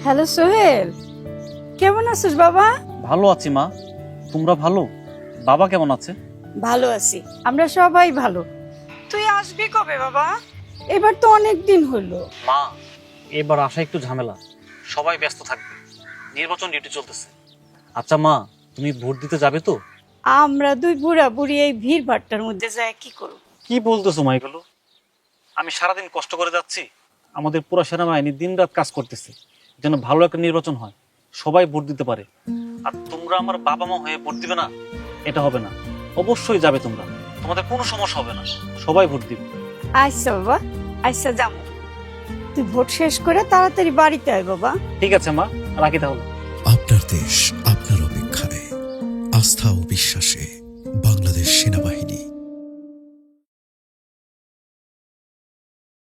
Hello Sohel, কেমন আছিস বাবা? ভালো আছি মা। তোমরা ভালো? বাবা কেমন আছে? ভালো আছি, আমরা সবাই ভালো। তুই আসবি কবে বাবা? এবার তো অনেক দিন হলো। মা, এবার আসা একটু ঝামেলা, সবাই ব্যস্ত থাকবে, নির্বাচন ডিউটি চলতেছে। আচ্ছা মা, তুমি ভোট দিতে যাবে তো? আমরা দুই বুড়া বুড়ি এই ভিড় ভাট্টার মধ্যে যায় কি করব? কি বলতেছো মা এগুলো? আমি সারাদিন কষ্ট করে যাচ্ছি, আমাদের পুরো সেনাবাহিনী দিন রাত কাজ করতেছে যেন ভালো একটা নির্বাচন হয়, সবাই ভোট দিতে পারে। আর তোমরা আমার বাবা মা হয়ে ভোট দিবে না? এটা হবে না। অবশ্যই যাবে তোমরা, তোমাদের কোনো সমস্যা হবে না, সবাই ভোট দিবে। আচ্ছা বাবা, আচ্ছা যাবো। তুই ভোট শেষ করে তাড়াতাড়ি বাড়িতে আয় বাবা। ঠিক আছে মা, রাখি তাহলে। আপনার দেশ